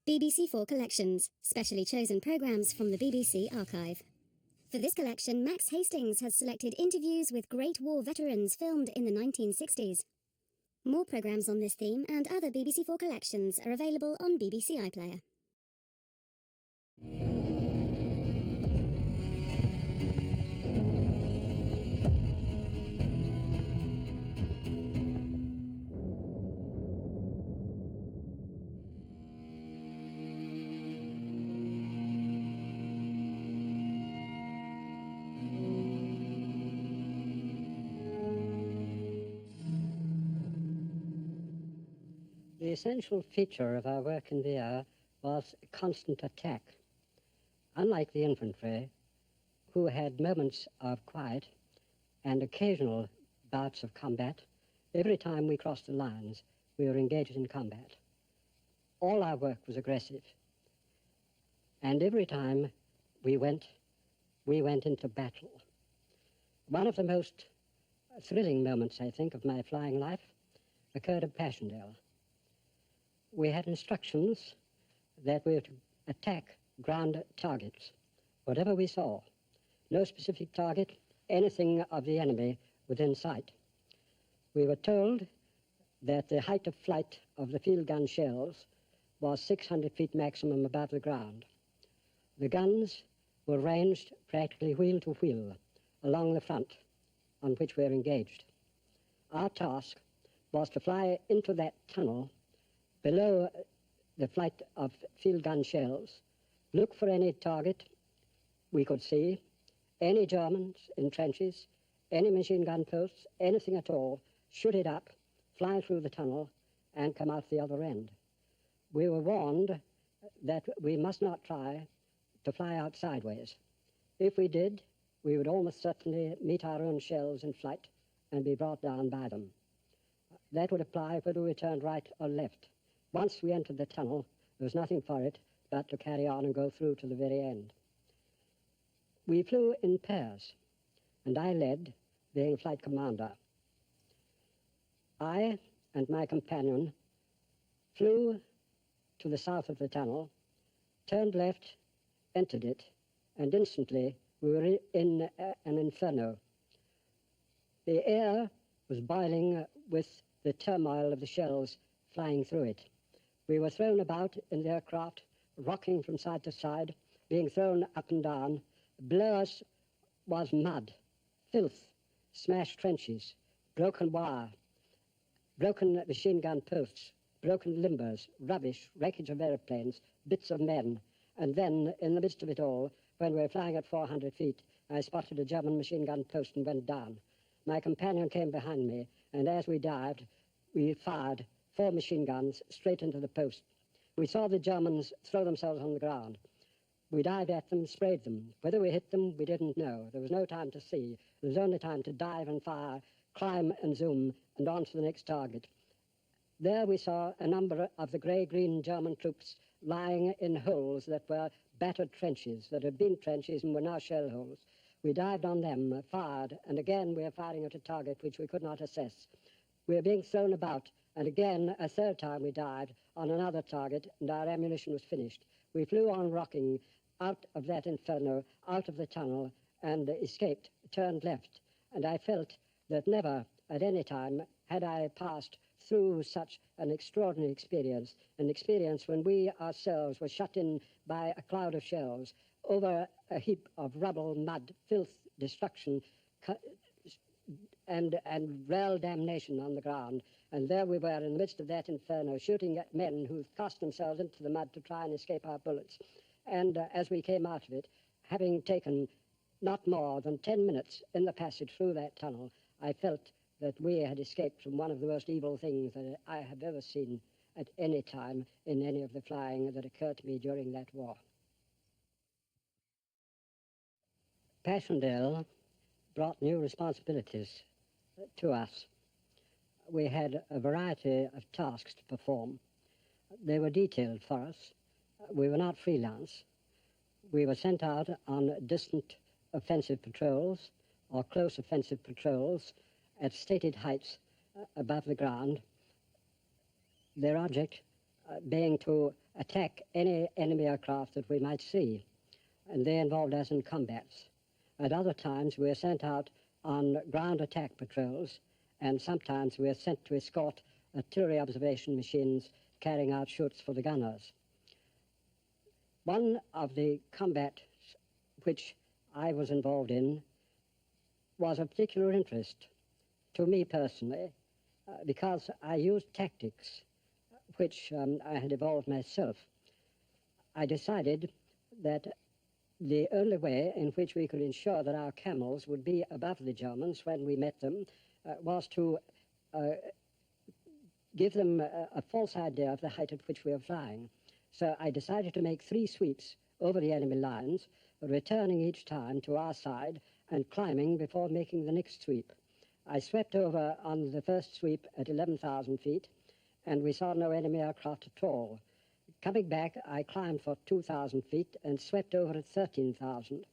BBC4 Collections, specially chosen programmes from the BBC archive. For this collection, Max Hastings has selected interviews with Great War veterans filmed in the 1960s. More programmes on this theme and other BBC4 collections are available on BBC iPlayer. The essential feature of our work in the air was constant attack. Unlike the infantry, who had moments of quiet and occasional bouts of combat, every time we crossed the lines, we were engaged in combat. All our work was aggressive. And every time we went into battle. One of the most thrilling moments, I think, of my flying life occurred at Passchendaele. We had instructions that we were to attack ground targets, whatever we saw. No specific target, anything of the enemy within sight. We were told that the height of flight of the field gun shells was 600 feet maximum above the ground. The guns were ranged practically wheel to wheel along the front on which we were engaged. Our task was to fly into that tunnel below the flight of field gun shells, look for any target we could see, any Germans in trenches, any machine gun posts, anything at all, shoot it up, fly through the tunnel, and come out the other end. We were warned that we must not try to fly out sideways. If we did, we would almost certainly meet our own shells in flight and be brought down by them. That would apply whether we turned right or left. Once we entered the tunnel, there was nothing for it but to carry on and go through to the very end. We flew in pairs, and I led, being flight commander. I and my companion flew to the south of the tunnel, turned left, entered it, and instantly we were in an inferno. The air was boiling with the turmoil of the shells flying through it. We were thrown about in the aircraft, rocking from side to side, being thrown up and down. Below us was mud, filth, smashed trenches, broken wire, broken machine gun posts, broken limbers, rubbish, wreckage of aeroplanes, bits of men. And then, in the midst of it all, when we were flying at 400 feet, I spotted a German machine gun post and went down. My companion came behind me, and as we dived, we fired 4 machine guns straight into the post. We saw the Germans throw themselves on the ground. We dived at them, sprayed them. Whether we hit them, we didn't know. There was no time to see. There was only time to dive and fire, climb and zoom, and on to the next target. There we saw a number of the grey-green German troops lying in holes that were battered trenches, that had been trenches and were now shell holes. We dived on them, fired, and again we were firing at a target which we could not assess. We were being thrown about, and again, a third time we dived on another target, and our ammunition was finished. We flew on rocking out of that inferno, out of the tunnel, and escaped, turned left. And I felt that never, at any time, had I passed through such an extraordinary experience, an experience when we ourselves were shut in by a cloud of shells, over a heap of rubble, mud, filth, destruction, and real damnation on the ground. And there we were in the midst of that inferno, shooting at men who cast themselves into the mud to try and escape our bullets. And as we came out of it, having taken not more than 10 minutes in the passage through that tunnel, I felt that we had escaped from one of the most evil things that I have ever seen at any time in any of the flying that occurred to me during that war. Passchendaele brought new responsibilities to us. We had a variety of tasks to perform. They were detailed for us. We were not freelance. We were sent out on distant offensive patrols or close offensive patrols at stated heights above the ground. Their object being to attack any enemy aircraft that we might see, and they involved us in combats. At other times, we were sent out on ground attack patrols, and sometimes we were sent to escort artillery observation machines carrying out shoots for the gunners. One of the combats which I was involved in was of particular interest to me personally, because I used tactics which I had evolved myself. I decided that the only way in which we could ensure that our camels would be above the Germans when we met them was to give them a false idea of the height at which we were flying. So I decided to make 3 sweeps over the enemy lines, returning each time to our side and climbing before making the next sweep. I swept over on the first sweep at 11,000 feet, and we saw no enemy aircraft at all. Coming back, I climbed for 2,000 feet and swept over at 13,000.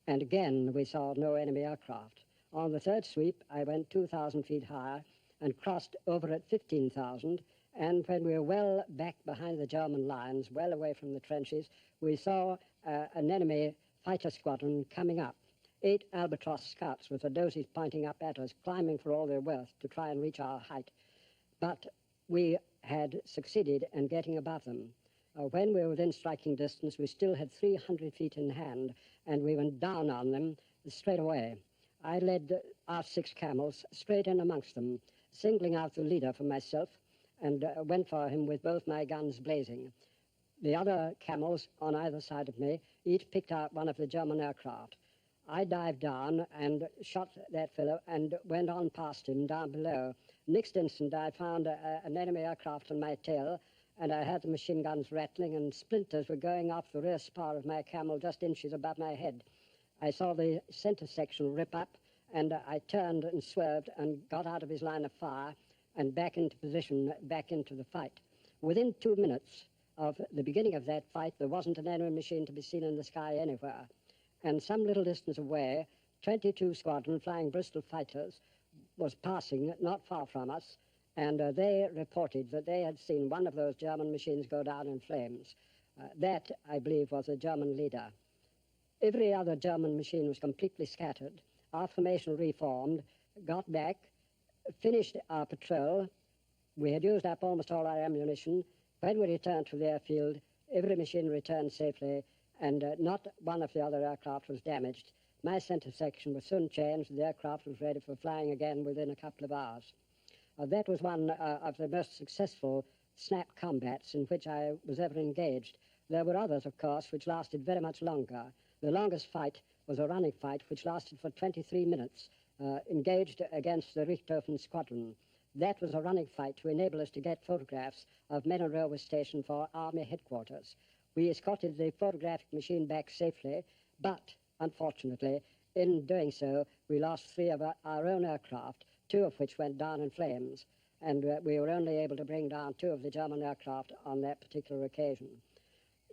And again, we saw no enemy aircraft. On the third sweep, I went 2,000 feet higher and crossed over at 15,000. And when we were well back behind the German lines, well away from the trenches, we saw an enemy fighter squadron coming up. 8 Albatross scouts with their noses pointing up at us, climbing for all their worth to try and reach our height. But we had succeeded in getting above them. When we were within striking distance, we still had 300 feet in hand, and we went down on them straight away. I led our 6 camels straight in amongst them, singling out the leader for myself, and went for him with both my guns blazing. The other camels on either side of me each picked out one of the German aircraft. I dived down and shot that fellow and went on past him down below. Next instant, I found an enemy aircraft on my tail, and I heard the machine guns rattling, and splinters were going off the rear spar of my camel just inches above my head. I saw the center section rip up, and I turned and swerved and got out of his line of fire and back into position, back into the fight. Within 2 minutes of the beginning of that fight, there wasn't an enemy machine to be seen in the sky anywhere. And some little distance away, 22 Squadron flying Bristol fighters was passing not far from us, and they reported that they had seen one of those German machines go down in flames. That, I believe, was a German leader. Every other German machine was completely scattered. Our formation reformed, got back, finished our patrol. We had used up almost all our ammunition. When we returned to the airfield, every machine returned safely, and not one of the other aircraft was damaged. My center section was soon changed, and the aircraft was ready for flying again within a couple of hours. That was one of the most successful snap combats in which I was ever engaged. There were others, of course, which lasted very much longer. The longest fight was a running fight which lasted for 23 minutes, engaged against the Richthofen Squadron. That was a running fight to enable us to get photographs of Menin Railway Station for Army headquarters. We escorted the photographic machine back safely, but, unfortunately, in doing so, we lost 3 of our own aircraft, 2 of which went down in flames, and we were only able to bring down 2 of the German aircraft on that particular occasion.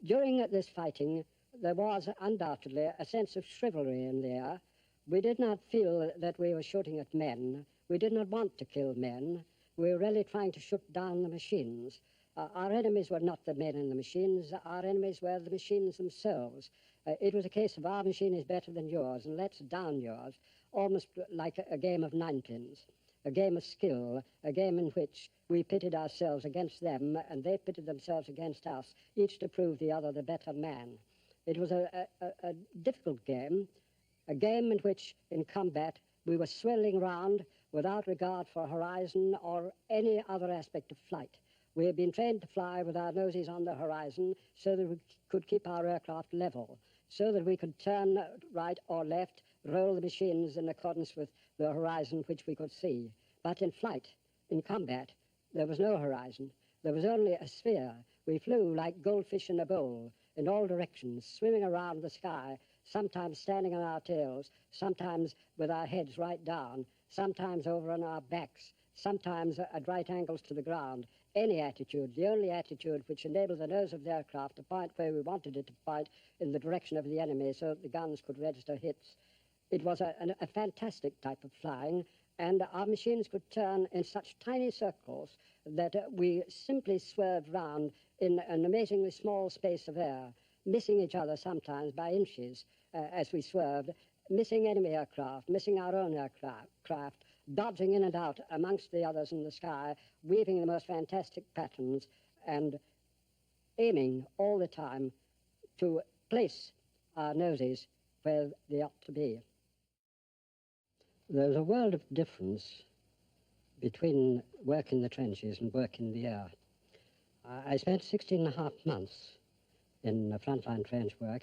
During this fighting, there was undoubtedly a sense of chivalry in the air. We did not feel that we were shooting at men. We did not want to kill men. We were really trying to shoot down the machines. Our enemies were not the men in the machines. Our enemies were the machines themselves. It was a case of our machine is better than yours, and let's down yours, almost like a game of ninepins, a game of skill, a game in which we pitted ourselves against them, and they pitted themselves against us, each to prove the other the better man. It was a difficult game, a game in which, in combat, we were swirling round without regard for horizon or any other aspect of flight. We had been trained to fly with our noses on the horizon so that we could keep our aircraft level, so that we could turn right or left, roll the machines in accordance with the horizon which we could see. But in flight, in combat, there was no horizon. There was only a sphere. We flew like goldfish in a bowl, in all directions, swimming around the sky, sometimes standing on our tails, sometimes with our heads right down, sometimes over on our backs, sometimes at right angles to the ground. Any attitude, the only attitude which enabled the nose of the aircraft to point where we wanted it to point in the direction of the enemy so that the guns could register hits. It was a fantastic type of flying, and our machines could turn in such tiny circles that we simply swerved round in an amazingly small space of air, missing each other sometimes by inches as we swerved, missing enemy aircraft, missing our own aircraft, dodging in and out amongst the others in the sky, weaving the most fantastic patterns, and aiming all the time to place our noses where they ought to be. There's a world of difference between work in the trenches and work in the air. I spent 16 and a half months in frontline trench work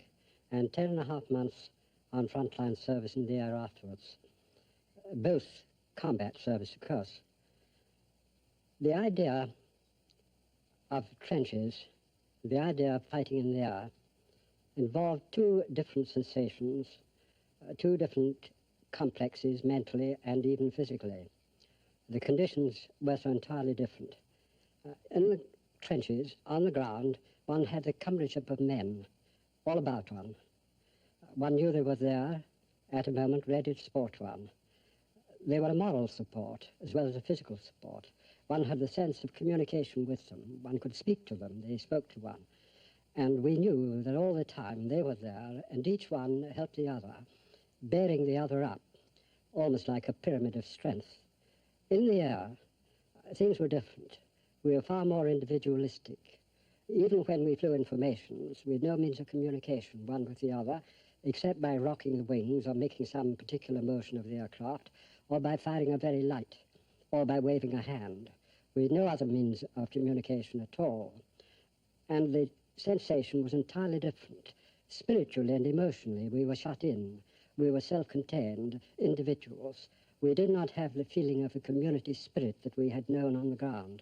and 10 and a half months on frontline service in the air afterwards. Both combat service, of course. The idea of trenches, the idea of fighting in the air, involved two different sensations, two different complexes mentally and even physically. The conditions were so entirely different. In the trenches, on the ground, one had the comradeship of men all about one. One knew they were there at a moment ready to support one. They were a moral support as well as a physical support. One had the sense of communication with them. One could speak to them. They spoke to one. And we knew that all the time they were there, and each one helped the other, bearing the other up, almost like a pyramid of strength. In the air, things were different. We were far more individualistic. Even when we flew in formations, we had no means of communication one with the other, except by rocking the wings or making some particular motion of the aircraft, or by firing a very light, or by waving a hand. We had no other means of communication at all. And the sensation was entirely different. Spiritually and emotionally, we were shut in. We were self-contained individuals. We did not have the feeling of a community spirit that we had known on the ground.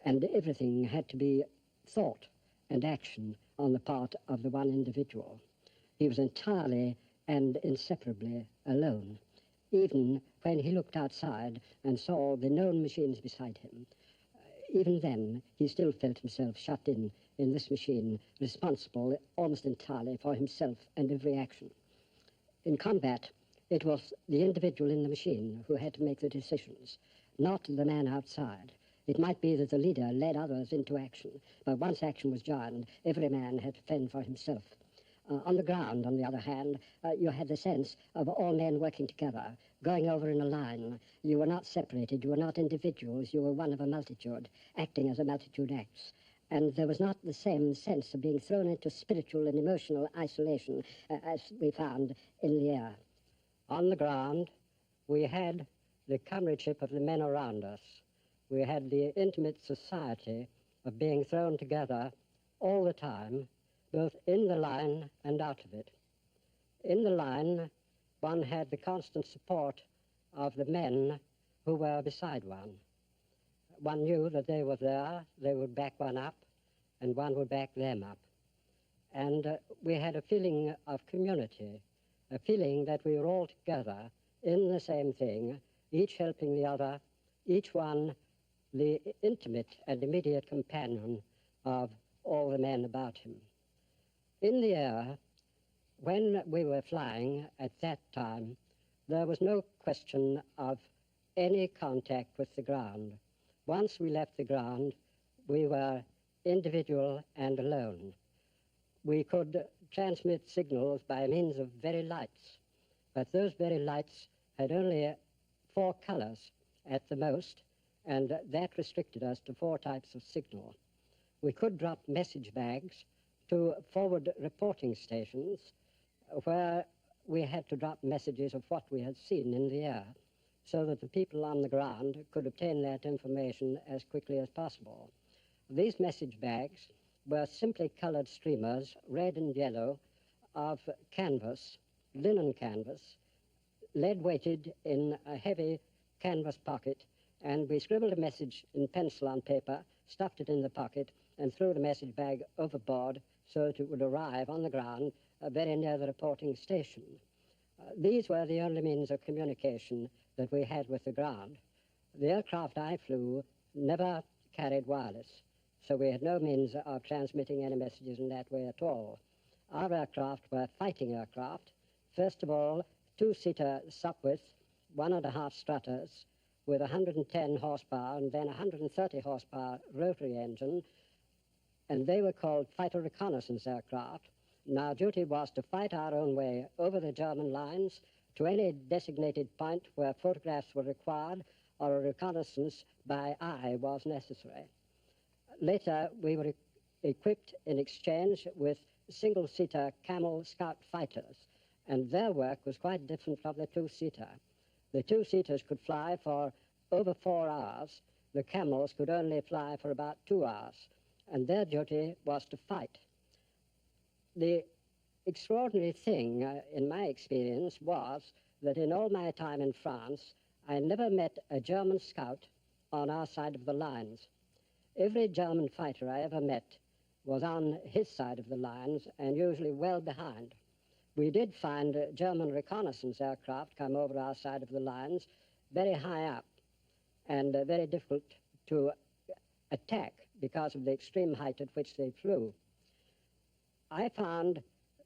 And everything had to be thought and action on the part of the one individual. He was entirely and inseparably alone. Even when he looked outside and saw the known machines beside him, even then he still felt himself shut in this machine, responsible almost entirely for himself and every action. In combat, it was the individual in the machine who had to make the decisions, not the man outside. It might be that the leader led others into action, but once action was joined, every man had to fend for himself. On the ground, on the other hand, you had the sense of all men working together, going over in a line. You were not separated, you were not individuals, you were one of a multitude, acting as a multitude acts. And there was not the same sense of being thrown into spiritual and emotional isolation as we found in the air. On the ground, we had the comradeship of the men around us. We had the intimate society of being thrown together all the time, both in the line and out of it. In the line, one had the constant support of the men who were beside one. One knew that they were there, they would back one up, and one would back them up. And we had a feeling of community, a feeling that we were all together in the same thing, each helping the other, each one the intimate and immediate companion of all the men about him. In the air, when we were flying at that time, there was no question of any contact with the ground. Once we left the ground, we were individual and alone. We could transmit signals by means of very lights, but those very lights had only 4 colors at the most, and that restricted us to 4 types of signal. We could drop message bags to forward reporting stations where we had to drop messages of what we had seen in the air so that the people on the ground could obtain that information as quickly as possible. These message bags were simply colored streamers, red and yellow, of canvas, linen canvas, lead-weighted in a heavy canvas pocket, and we scribbled a message in pencil on paper, stuffed it in the pocket, and threw the message bag overboard so that it would arrive on the ground very near the reporting station. These were the only means of communication that we had with the ground. The aircraft I flew never carried wireless, so we had no means of transmitting any messages in that way at all. Our aircraft were fighting aircraft. First of all, 2-seater Sopwith, 1.5 strutters, with 110 horsepower and then 130 horsepower rotary engine, and they were called fighter reconnaissance aircraft. And our duty was to fight our own way over the German lines to any designated point where photographs were required or a reconnaissance by eye was necessary. Later, we were equipped in exchange with single-seater Camel Scout fighters, and their work was quite different from the two-seater. The two-seaters could fly for over 4 hours. The Camels could only fly for about 2 hours, and their duty was to fight. The extraordinary thing, in my experience, was that in all my time in France, I never met a German scout on our side of the lines. Every German fighter I ever met was on his side of the lines and usually well behind. We did find German reconnaissance aircraft come over our side of the lines very high up and very difficult to attack because of the extreme height at which they flew. I found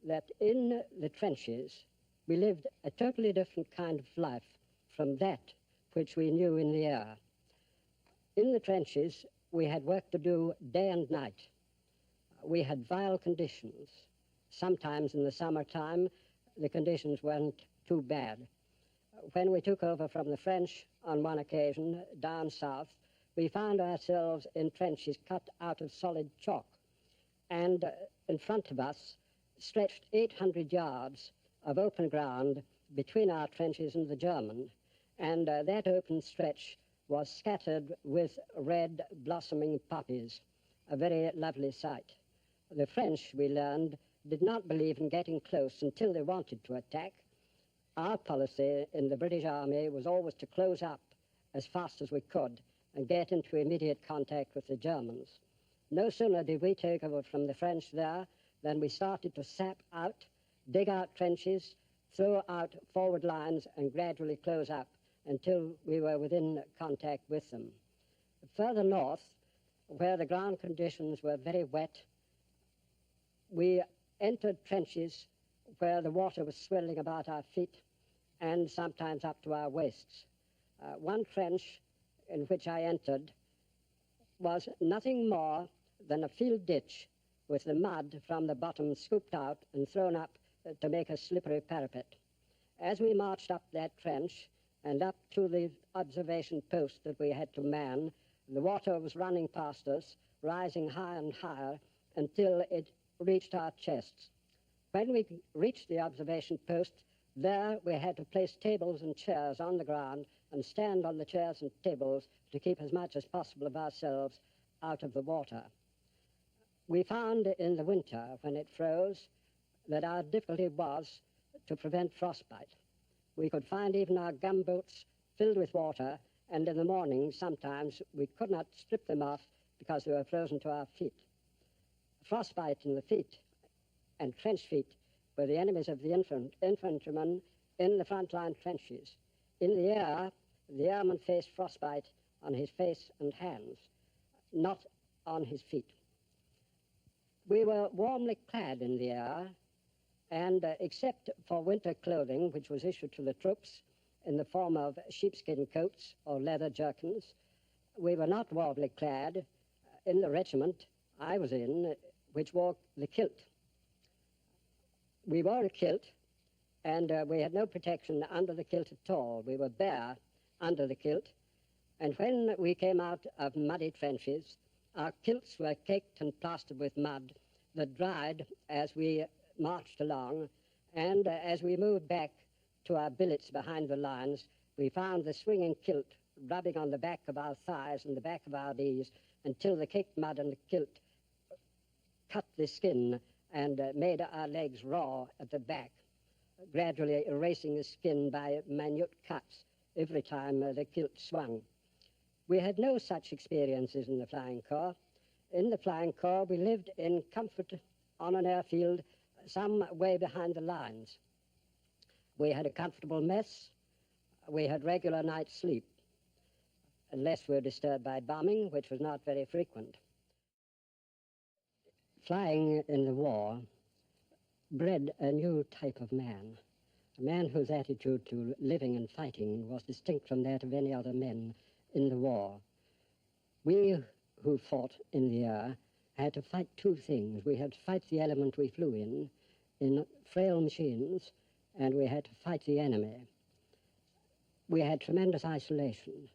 that in the trenches we lived a totally different kind of life from that which we knew in the air. In the trenches, we had work to do day and night. We had vile conditions. Sometimes in the summertime, the conditions weren't too bad. When we took over from the French on one occasion down south, we found ourselves in trenches cut out of solid chalk. And in front of us stretched 800 yards of open ground between our trenches and the German. And that open stretch was scattered with red blossoming poppies, a very lovely sight. The French, we learned, did not believe in getting close until they wanted to attack. Our policy in the British Army was always to close up as fast as we could and get into immediate contact with the Germans. No sooner did we take over from the French there than we started to sap out, dig out trenches, throw out forward lines and gradually close up until we were within contact with them. Further north, where the ground conditions were very wet, we entered trenches where the water was swirling about our feet and sometimes up to our waists. One trench in which I entered was nothing more than a field ditch with the mud from the bottom scooped out and thrown up to make a slippery parapet. As we marched up that trench and up to the observation post that we had to man, the water was running past us, rising higher and higher until it reached our chests. When we reached the observation post, there we had to place tables and chairs on the ground and stand on the chairs and tables to keep as much as possible of ourselves out of the water. We found in the winter, when it froze, that our difficulty was to prevent frostbite. We could find even our gumboots filled with water, and in the morning, sometimes, we could not strip them off because they were frozen to our feet. Frostbite in the feet and trench feet were the enemies of the infantrymen in the front-line trenches. In the air, the airman faced frostbite on his face and hands, not on his feet. We were warmly clad in the air, and except for winter clothing, which was issued to the troops in the form of sheepskin coats or leather jerkins, we were not warmly clad in the regiment I was in, which wore the kilt. We wore a kilt, and we had no protection under the kilt at all. We were bare under the kilt, and when we came out of muddy trenches, our kilts were caked and plastered with mud that dried as we marched along, and as we moved back to our billets behind the lines, we found the swinging kilt rubbing on the back of our thighs and the back of our knees until the caked mud and the kilt cut the skin and made our legs raw at the back, gradually erasing the skin by minute cuts every time the kilt swung. We had no such experiences in the Flying Corps. In the Flying Corps, we lived in comfort on an airfield some way behind the lines. We had a comfortable mess. We had regular night's sleep, unless we were disturbed by bombing, which was not very frequent. Flying in the war bred a new type of man, a man whose attitude to living and fighting was distinct from that of any other men in the war. We who fought in the air had to fight two things. We had to fight the element we flew in frail machines, and we had to fight the enemy. We had tremendous isolation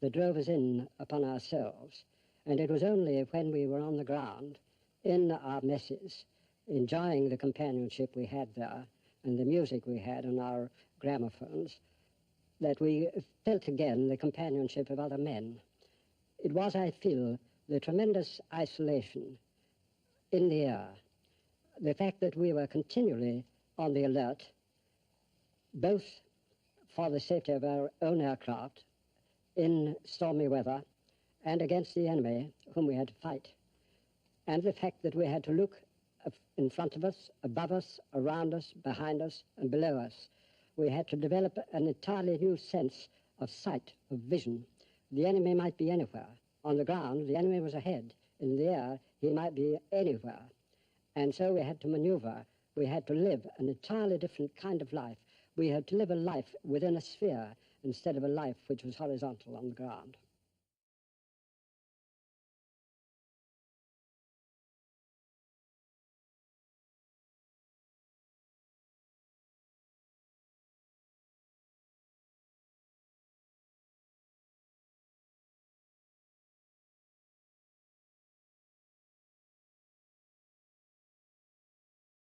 that drove us in upon ourselves, and it was only when we were on the ground, in our messes, enjoying the companionship we had there and the music we had on our gramophones, that we felt again the companionship of other men. It was, I feel, the tremendous isolation in the air, the fact that we were continually on the alert, both for the safety of our own aircraft in stormy weather and against the enemy whom we had to fight, and the fact that we had to look in front of us, above us, around us, behind us, and below us. We had to develop an entirely new sense of sight, of vision. The enemy might be anywhere. On the ground, the enemy was ahead. In the air, he might be anywhere. And so we had to maneuver. We had to live an entirely different kind of life. We had to live a life within a sphere instead of a life which was horizontal on the ground.